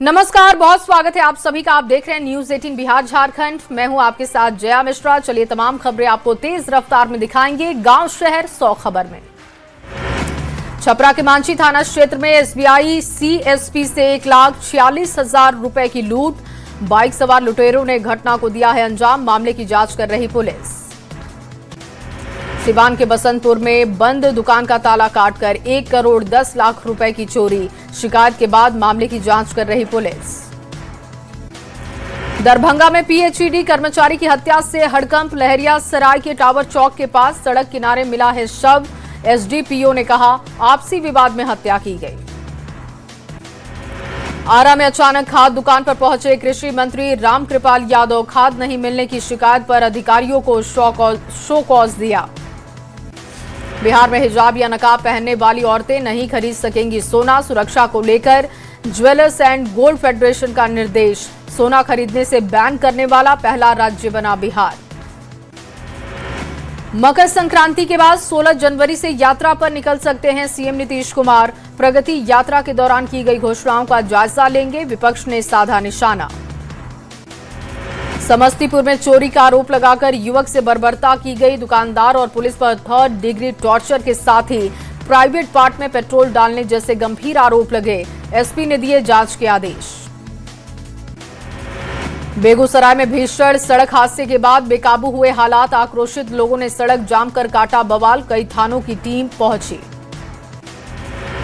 नमस्कार, बहुत स्वागत है आप सभी का। आप देख रहे हैं न्यूज 18 बिहार झारखंड। मैं हूं आपके साथ जया मिश्रा। चलिए तमाम खबरें आपको तेज रफ्तार में दिखाएंगे। गांव शहर 100 खबर में छपरा के मांझी थाना क्षेत्र में एसबीआई सीएसपी से 1,46,000 रुपए की लूट। बाइक सवार लुटेरों ने घटना को दिया है अंजाम। मामले की जांच कर रही पुलिस। सिवान के बसंतपुर में बंद दुकान का ताला काटकर 1 करोड़ 10 लाख रुपए की चोरी। शिकायत के बाद मामले की जांच कर रही पुलिस। दरभंगा में पीएचईडी कर्मचारी की हत्या से हड़कंप। लहरिया सराय के टावर चौक के पास सड़क किनारे मिला है शव। एसडीपीओ ने कहा आपसी विवाद में हत्या की गई। आरा में अचानक खाद दुकान पर पहुंचे कृषि मंत्री रामकृपाल यादव। खाद नहीं मिलने की शिकायत पर अधिकारियों को शो कॉज दिया। बिहार में हिजाब या नकाब पहनने वाली औरतें नहीं खरीद सकेंगी सोना। सुरक्षा को लेकर ज्वेलर्स एंड गोल्ड फेडरेशन का निर्देश। सोना खरीदने से बैन करने वाला पहला राज्य बना बिहार। मकर संक्रांति के बाद 16 जनवरी से यात्रा पर निकल सकते हैं सीएम नीतीश कुमार। प्रगति यात्रा के दौरान की गई घोषणाओं का जायजा लेंगे। विपक्ष ने साधा निशाना। समस्तीपुर में चोरी का आरोप लगाकर युवक से बर्बरता की गई। दुकानदार और पुलिस पर 3rd डिग्री टॉर्चर के साथ ही प्राइवेट पार्ट में पेट्रोल डालने जैसे गंभीर आरोप लगे। एसपी ने दिए जांच के आदेश। बेगूसराय में भीषण सड़क हादसे के बाद बेकाबू हुए हालात। आक्रोशित लोगों ने सड़क जाम कर काटा बवाल। कई थानों की टीम पहुंची।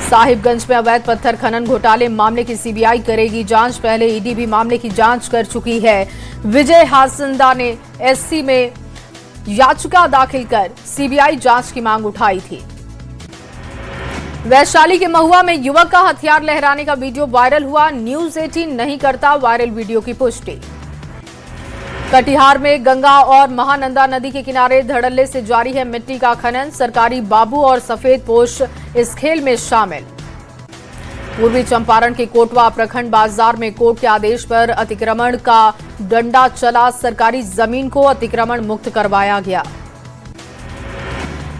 साहिबगंज में अवैध पत्थर खनन घोटाले मामले की सीबीआई करेगी जांच। पहले ईडी भी मामले की जांच कर चुकी है। विजय हासंदा ने एससी में याचिका दाखिल कर सीबीआई जांच की मांग उठाई थी। वैशाली के महुआ में युवक का हथियार लहराने का वीडियो वायरल हुआ। न्यूज 18 नहीं करता वायरल वीडियो की पुष्टि। कटिहार में गंगा और महानंदा नदी के किनारे धड़ल्ले से जारी है मिट्टी का खनन। सरकारी बाबू और सफेद पोश इस खेल में शामिल। पूर्वी चंपारण के कोटवा प्रखंड बाजार में कोर्ट के आदेश पर अतिक्रमण का डंडा चला। सरकारी जमीन को अतिक्रमण मुक्त करवाया गया।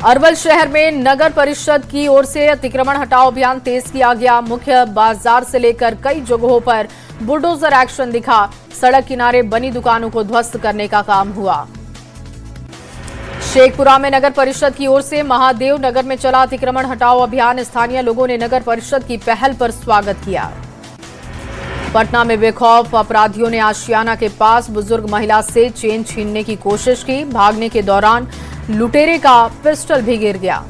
अरवल शहर में नगर परिषद की ओर से अतिक्रमण हटाओ अभियान तेज किया गया। मुख्य बाजार से लेकर कई जगहों पर बुलडोजर एक्शन दिखा। सड़क किनारे बनी दुकानों को ध्वस्त करने का काम हुआ। शेखपुरा में नगर परिषद की ओर से महादेव नगर में चला अतिक्रमण हटाओ अभियान। स्थानीय लोगों ने नगर परिषद की पहल पर स्वागत किया। पटना में बेखौफ अपराधियों ने आशियाना के पास बुजुर्ग महिला से चेन छीनने की कोशिश की। भागने के दौरान लुटेरे का पिस्टल भी गिर गया।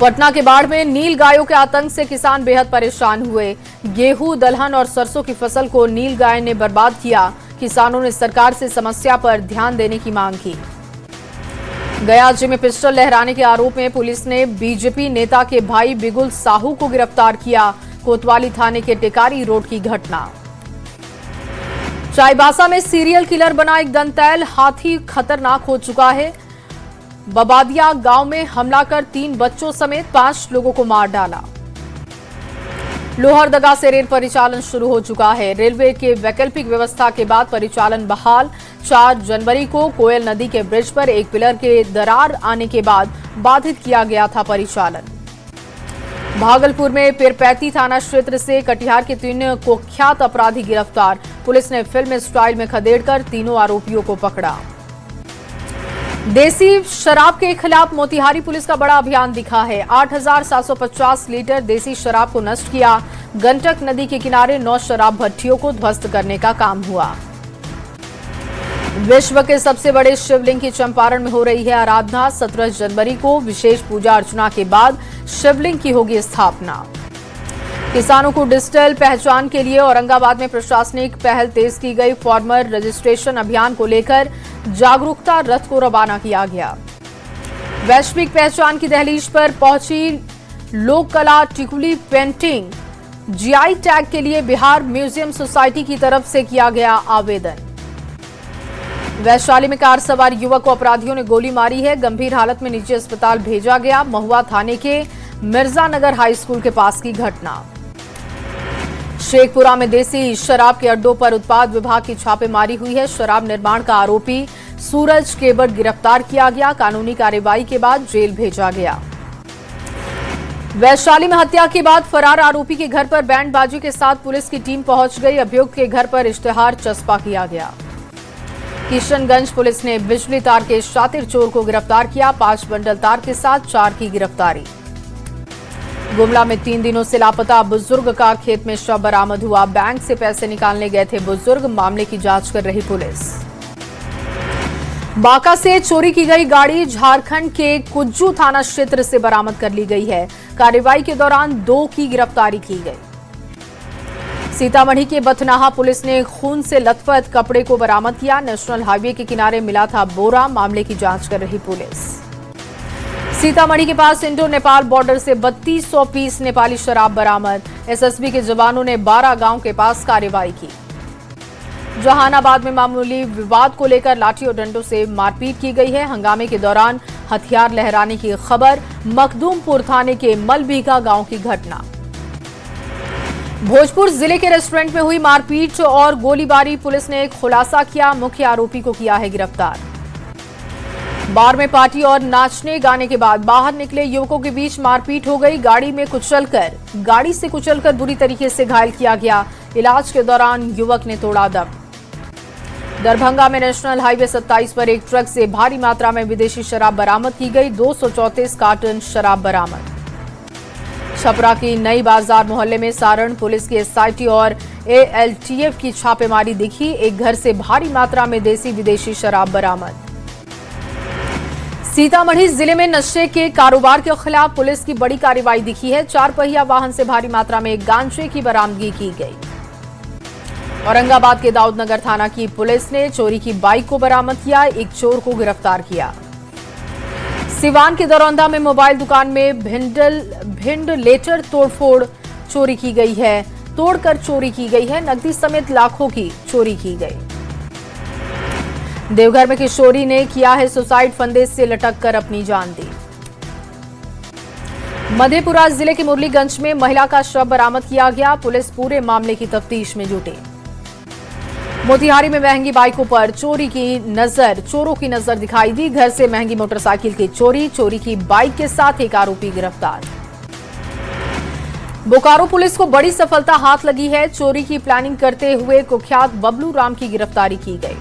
पटना के बाढ़ में नील गायों के आतंक से किसान बेहद परेशान हुए। गेहूं, दलहन और सरसों की फसल को नील गाय ने बर्बाद किया। किसानों ने सरकार से समस्या पर ध्यान देने की मांग की। गया जिले में पिस्टल लहराने के आरोप में पुलिस ने बीजेपी नेता के भाई बिगुल साहू को गिरफ्तार किया। कोतवाली थाने के टेकारी रोड की घटना। चाईबासा में सीरियल किलर बना एक दंतैल हाथी खतरनाक हो चुका है। बबादिया गांव में हमला कर 3 बच्चों समेत 5 लोगों को मार डाला। लोहरदगा से रेल परिचालन शुरू हो चुका है। रेलवे के वैकल्पिक व्यवस्था के बाद परिचालन बहाल। 4 जनवरी को कोयल नदी के ब्रिज पर एक पिलर के दरार आने के बाद बाधित किया गया था परिचालन। भागलपुर में पीरपैंती थाना क्षेत्र से कटिहार के 3 कुख्यात अपराधी गिरफ्तार। पुलिस ने फिल्म स्टाइल में खदेड़कर तीनों आरोपियों को पकड़ा। देसी शराब के खिलाफ मोतिहारी पुलिस का बड़ा अभियान दिखा है। 8,750 लीटर देसी शराब को नष्ट किया। गंडक नदी के किनारे 9 शराब भट्टियों को ध्वस्त करने का काम हुआ। विश्व के सबसे बड़े शिवलिंग की चंपारण में हो रही है आराधना। 17 जनवरी को विशेष पूजा अर्चना के बाद शिवलिंग की होगी स्थापना। किसानों को डिजिटल पहचान के लिए औरंगाबाद में प्रशासनिक पहल तेज की गई। फार्मर रजिस्ट्रेशन अभियान को लेकर जागरूकता रथ को रवाना किया गया। वैश्विक पहचान की दहलीज पर पहुंची लोक कला टिकुली पेंटिंग। जीआई टैग के लिए बिहार म्यूजियम सोसाइटी की तरफ से किया गया आवेदन। वैशाली में कार सवार युवक को अपराधियों ने गोली मारी है। गंभीर हालत में निजी अस्पताल भेजा गया। महुआ थाने के मिर्जानगर हाई स्कूल के पास की घटना। शेखपुरा में देसी शराब के अड्डों पर उत्पाद विभाग की छापेमारी हुई है। शराब निर्माण का आरोपी सूरज केवट गिरफ्तार किया गया। कानूनी कार्रवाई के बाद जेल भेजा गया। वैशाली में हत्या के बाद फरार आरोपी के घर पर बैंड बाजी के साथ पुलिस की टीम पहुंच गई। अभियुक्त के घर पर इश्तेहार चस्पा किया गया। किशनगंज पुलिस ने बिजली तार के शातिर चोर को गिरफ्तार किया। 5 बंडल तार के साथ 4 की गिरफ्तारी। गुमला में 3 दिनों से लापता बुजुर्ग का खेत में शव बरामद हुआ। बैंक से पैसे निकालने गए थे बुजुर्ग। मामले की जांच कर रही पुलिस। बांका से चोरी की गई गाड़ी झारखंड के कुज्जू थाना क्षेत्र से बरामद कर ली गई है। कार्रवाई के दौरान 2 की गिरफ्तारी की गई। सीतामढ़ी के बथनाहा पुलिस ने खून से लथपथ कपड़े को बरामद किया। नेशनल हाईवे के किनारे मिला था बोरा। मामले की जांच कर रही पुलिस। सीतामढ़ी के पास इंडो नेपाल बॉर्डर से 3200 पीस नेपाली शराब बरामद। एसएसबी के जवानों ने 12 गांव के पास कार्रवाई की। जहानाबाद में मामूली विवाद को लेकर लाठी और डंडों से मारपीट की गई है। हंगामे के दौरान हथियार लहराने की खबर। मखदूमपुर थाने के मलबीघा गांव की घटना। भोजपुर जिले के रेस्टोरेंट में हुई मारपीट और गोलीबारी। पुलिस ने खुलासा किया। मुख्य आरोपी को किया है गिरफ्तार। बार में पार्टी और नाचने गाने के बाद बाहर निकले युवकों के बीच मारपीट हो गई। गाड़ी से कुचलकर बुरी तरीके से घायल किया गया। इलाज के दौरान युवक ने तोड़ा दम। दरभंगा में नेशनल हाईवे 27 पर एक ट्रक से भारी मात्रा में विदेशी शराब बरामद की गई। 234 कार्टन शराब बरामद। छपरा की नई बाजार मोहल्ले में सारण पुलिस की एसआईटी और एएलटीएफ की छापेमारी दिखी। एक घर से भारी मात्रा में देसी विदेशी शराब बरामद। सीतामढ़ी जिले में नशे के कारोबार के खिलाफ पुलिस की बड़ी कार्रवाई दिखी है। 4 पहिया वाहन से भारी मात्रा में गांजे की बरामदगी की गई। औरंगाबाद के दाऊदनगर थाना की पुलिस ने चोरी की बाइक को बरामद किया। एक चोर को गिरफ्तार किया। सिवान के दरौंदा में मोबाइल दुकान में वेंटिलेटर तोड़फोड़ चोरी की गई है। तोड़कर चोरी की गई है। नकदी समेत लाखों की चोरी की गई। देवघर में किशोरी ने किया है सुसाइड। फंदे से लटक कर अपनी जान दी। मधेपुरा जिले के मुरलीगंज में महिला का शव बरामद किया गया। पुलिस पूरे मामले की तफ्तीश में जुटी। मोतिहारी में महंगी बाइकों पर चोरों की नजर दिखाई दी। घर से महंगी मोटरसाइकिल की चोरी की बाइक के साथ एक आरोपी गिरफ्तार। बोकारो पुलिस को बड़ी सफलता हाथ लगी है। चोरी की प्लानिंग करते हुए कुख्यात बबलू राम की गिरफ्तारी की गई।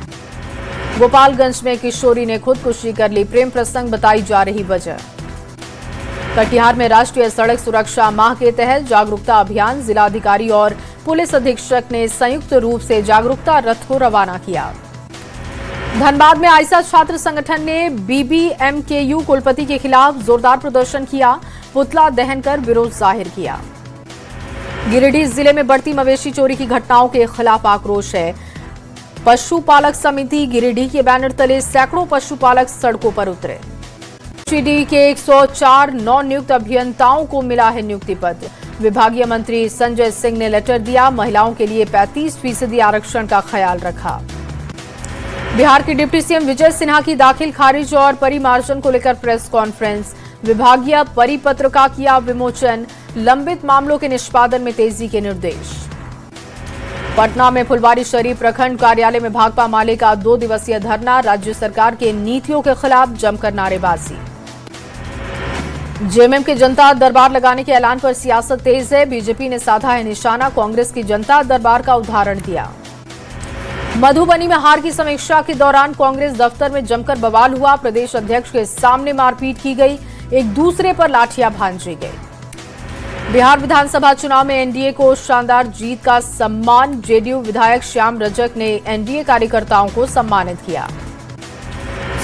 गोपालगंज में किशोरी ने खुदकुशी कर ली। प्रेम प्रसंग बताई जा रही वजह। कटिहार में राष्ट्रीय सड़क सुरक्षा माह के तहत जागरूकता अभियान। जिलाधिकारी और पुलिस अधीक्षक ने संयुक्त रूप से जागरूकता रथ को रवाना किया। धनबाद में आइसा छात्र संगठन ने बीबीएमकेयू कुलपति के खिलाफ जोरदार प्रदर्शन किया। पुतला दहन कर विरोध जाहिर किया। गिरिडीह जिले में बढ़ती मवेशी चोरी की घटनाओं के खिलाफ आक्रोश है। पशुपालक समिति गिरिडीह के बैनर तले सैकड़ों पशुपालक सड़कों पर उतरे। टीडी के 104 नवनियुक्त अभियंताओं को मिला है नियुक्ति पत्र। विभागीय मंत्री संजय सिंह ने लेटर दिया। महिलाओं के लिए 35% आरक्षण का ख्याल रखा। बिहार के डिप्टी सीएम विजय सिन्हा की दाखिल खारिज और परिमार्जन को लेकर प्रेस कॉन्फ्रेंस। विभागीय परिपत्र का किया विमोचन। लंबित मामलों के निष्पादन में तेजी के निर्देश। पटना में फुलवारीशरीफ प्रखंड कार्यालय में भाकपा माले का 2 दिवसीय धरना। राज्य सरकार के नीतियों के खिलाफ जमकर नारेबाजी। जेएमएम के जनता दरबार लगाने के ऐलान पर सियासत तेज है। बीजेपी ने साधा है निशाना। कांग्रेस की जनता दरबार का उदाहरण दिया। मधुबनी में हार की समीक्षा के दौरान कांग्रेस दफ्तर में जमकर बवाल हुआ। प्रदेश अध्यक्ष के सामने मारपीट की गई। एक दूसरे पर लाठियां भांजी गई। बिहार विधानसभा चुनाव में एनडीए को शानदार जीत का सम्मान। जेडीयू विधायक श्याम रजक ने एनडीए कार्यकर्ताओं को सम्मानित किया।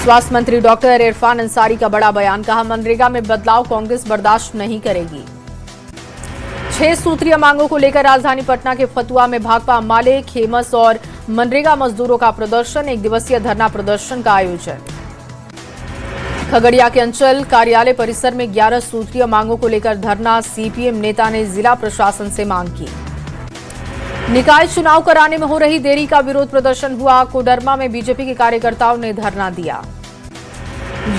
स्वास्थ्य मंत्री डॉक्टर इरफान अंसारी का बड़ा बयान। कहा, मनरेगा में बदलाव कांग्रेस बर्दाश्त नहीं करेगी। 6 सूत्रीय मांगों को लेकर राजधानी पटना के फतुहा में भाकपा माले, खेमस और मनरेगा मजदूरों का प्रदर्शन। 1 दिवसीय धरना प्रदर्शन का आयोजन। खगड़िया के अंचल कार्यालय परिसर में 11 सूत्रीय मांगों को लेकर धरना। सीपीएम नेता ने जिला प्रशासन से मांग की। निकाय चुनाव कराने में हो रही देरी का विरोध प्रदर्शन हुआ। कोडरमा में बीजेपी के कार्यकर्ताओं ने धरना दिया।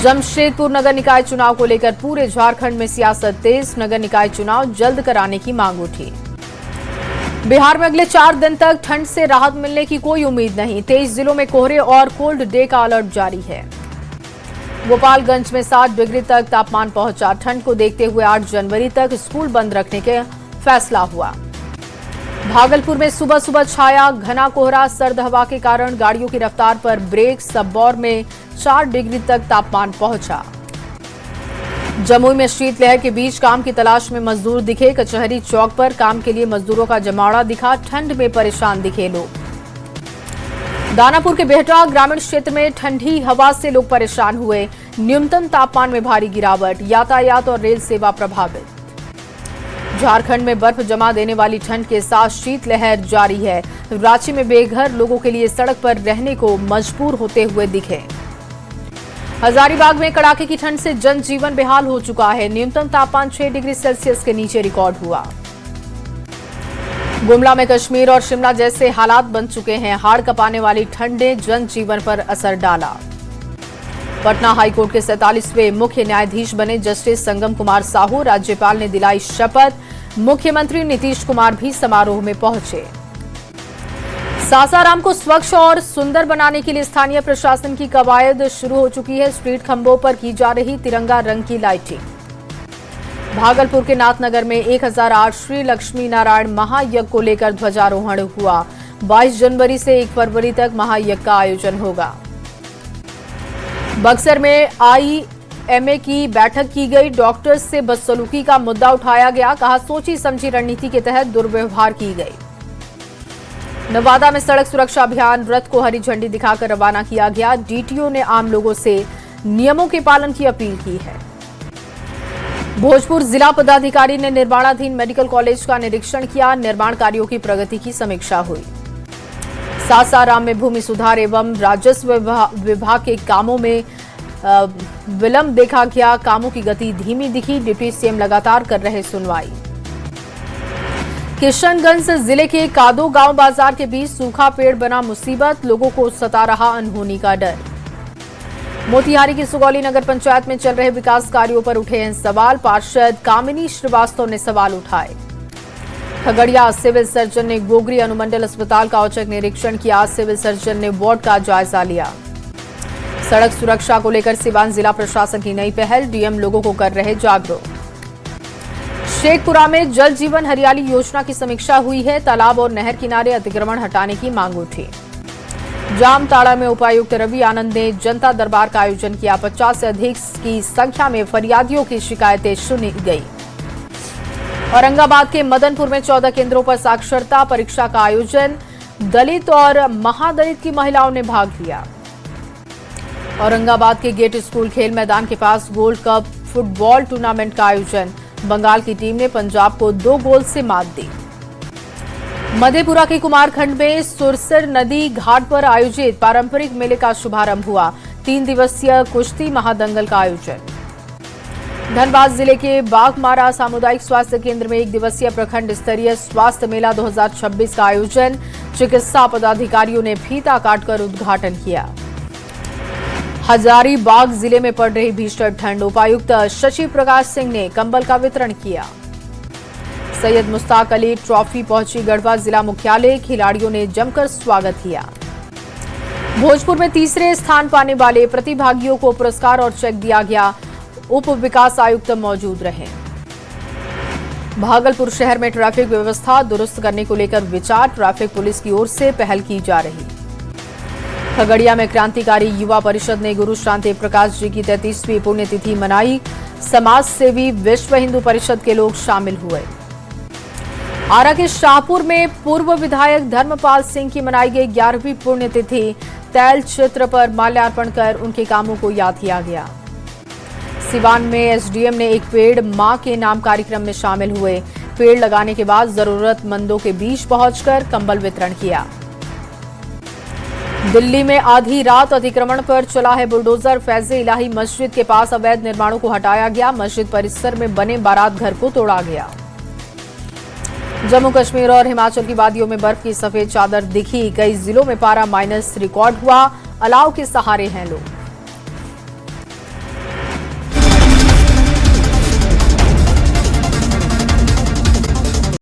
जमशेदपुर नगर निकाय चुनाव को लेकर पूरे झारखंड में सियासत तेज। नगर निकाय चुनाव जल्द कराने की मांग उठी। बिहार में अगले 4 दिन तक ठंड से राहत मिलने की कोई उम्मीद नहीं। 23 जिलों में कोहरे और कोल्ड डे का अलर्ट जारी है। गोपालगंज में 7 डिग्री तक तापमान पहुंचा। ठंड को देखते हुए 8 जनवरी तक स्कूल बंद रखने का फैसला हुआ। भागलपुर में सुबह सुबह छाया घना कोहरा। सर्द हवा के कारण गाड़ियों की रफ्तार पर ब्रेक। सबौर में 4 डिग्री तक तापमान पहुंचा। जमुई में शीतलहर के बीच काम की तलाश में मजदूर दिखे। कचहरी चौक पर काम के लिए मजदूरों का जमावड़ा दिखा। ठंड में परेशान दिखे लोग। दानापुर के बेहटा ग्रामीण क्षेत्र में ठंडी हवा से लोग परेशान हुए। न्यूनतम तापमान में भारी गिरावट। यातायात और रेल सेवा प्रभावित। झारखंड में बर्फ जमा देने वाली ठंड के साथ शीतलहर जारी है। रांची में बेघर लोगों के लिए सड़क पर रहने को मजबूर होते हुए दिखे। हजारीबाग में कड़ाके की ठंड से जनजीवन बेहाल हो चुका है। न्यूनतम तापमान 6 डिग्री सेल्सियस के नीचे रिकॉर्ड हुआ। गुमला में कश्मीर और शिमला जैसे हालात बन चुके हैं। हाड़ कपाने वाली ठंड ने जनजीवन पर असर डाला। पटना हाईकोर्ट के 47वें मुख्य न्यायाधीश बने जस्टिस संगम कुमार साहू। राज्यपाल ने दिलाई शपथ। मुख्यमंत्री नीतीश कुमार भी समारोह में पहुंचे। सासाराम को स्वच्छ और सुंदर बनाने के लिए स्थानीय प्रशासन की कवायद शुरू हो चुकी है। स्ट्रीट खंभों पर की जा रही तिरंगा रंग की लाइटिंग। भागलपुर के नाथनगर में 1008 श्री लक्ष्मी नारायण महायज्ञ को लेकर ध्वजारोहण हुआ। 22 जनवरी से 1 फरवरी तक महायज्ञ का आयोजन होगा। बक्सर में IMA की बैठक की गई। डॉक्टर्स से बदसलूकी का मुद्दा उठाया गया। कहा सोची समझी रणनीति के तहत दुर्व्यवहार की गई। नवादा में सड़क सुरक्षा अभियान रथ को हरी झंडी दिखाकर रवाना किया गया। DTO ने आम लोगों से नियमों के पालन की अपील की है। भोजपुर जिला पदाधिकारी ने निर्माणाधीन मेडिकल कॉलेज का निरीक्षण किया। निर्माण कार्यों की प्रगति की समीक्षा हुई। सासाराम में भूमि सुधार एवं राजस्व विभाग के कामों में विलंब देखा गया। कामों की गति धीमी दिखी। डिप्टी सीएम लगातार कर रहे सुनवाई। किशनगंज जिले के कादो गांव बाजार के बीच सूखा पेड़ बना मुसीबत। लोगों को सता रहा अनहोनी का डर। मोतिहारी की सुगौली नगर पंचायत में चल रहे विकास कार्यों पर उठे हैं सवाल। पार्षद कामिनी श्रीवास्तव ने सवाल उठाए। खगड़िया सिविल सर्जन ने गोगरी अनुमंडल अस्पताल का औचक निरीक्षण किया। सिविल सर्जन ने वार्ड का जायजा लिया। सड़क सुरक्षा को लेकर सिवान जिला प्रशासन की नई पहल। डीएम लोगों को कर रहे जागरूक। शेखपुरा में जल जीवन हरियाली योजना की समीक्षा हुई है। तालाब और नहर किनारे अतिक्रमण हटाने की मांग उठी। जामताड़ा में उपायुक्त रवि आनंद ने जनता दरबार का आयोजन किया। 50 से अधिक की संख्या में फरियादियों की शिकायतें सुनी गई। औरंगाबाद के मदनपुर में 14 केंद्रों पर साक्षरता परीक्षा का आयोजन। दलित और महादलित की महिलाओं ने भाग लिया। औरंगाबाद के गेट स्कूल खेल मैदान के पास गोल्ड कप फुटबॉल टूर्नामेंट का आयोजन। बंगाल की टीम ने पंजाब को 2 गोल से मात दी। मधेपुरा के कुमारखंड में सुरसर नदी घाट पर आयोजित पारंपरिक मेले का शुभारंभ हुआ। 3 दिवसीय कुश्ती महादंगल का आयोजन। धनबाद जिले के बाघमारा सामुदायिक स्वास्थ्य केंद्र में 1 दिवसीय प्रखंड स्तरीय स्वास्थ्य मेला 2026 का आयोजन। चिकित्सा पदाधिकारियों ने फीता काटकर उद्घाटन किया। हजारीबाग जिले में पड़ रही भीषण ठंड। उपायुक्त शशि प्रकाश सिंह ने कंबल का वितरण किया। सैयद मुश्ताक अली ट्रॉफी पहुंची गढ़वा जिला मुख्यालय। खिलाड़ियों ने जमकर स्वागत किया। भोजपुर में तीसरे स्थान पाने वाले प्रतिभागियों को पुरस्कार और चेक दिया गया। उप विकास आयुक्त मौजूद रहे। भागलपुर शहर में ट्रैफिक व्यवस्था दुरुस्त करने को लेकर विचार। ट्रैफिक पुलिस की ओर से पहल की जा रही। खगड़िया में क्रांतिकारी युवा परिषद ने गुरु शांति प्रकाश जी की 33वीं पुण्यतिथि मनाई। समाज सेवी विश्व हिंदू परिषद के लोग शामिल हुए। आरा के शाहपुर में पूर्व विधायक धर्मपाल सिंह की मनाई गई 11वीं पुण्यतिथि। तैल चित्र पर माल्यार्पण कर उनके कामों को याद किया गया। सिवान में एसडीएम ने एक पेड़ मां के नाम कार्यक्रम में शामिल हुए। पेड़ लगाने के बाद जरूरतमंदों के बीच पहुंचकर कंबल वितरण किया। दिल्ली में आधी रात अतिक्रमण पर चला है बुलडोजर। फैज़े इलाही मस्जिद के पास अवैध निर्माणों को हटाया गया। मस्जिद परिसर में बने बारात घर को तोड़ा गया। जम्मू कश्मीर और हिमाचल की वादियों में बर्फ की सफेद चादर दिखी। कई जिलों में पारा माइनस रिकॉर्ड हुआ। अलाव के सहारे हैं लोग।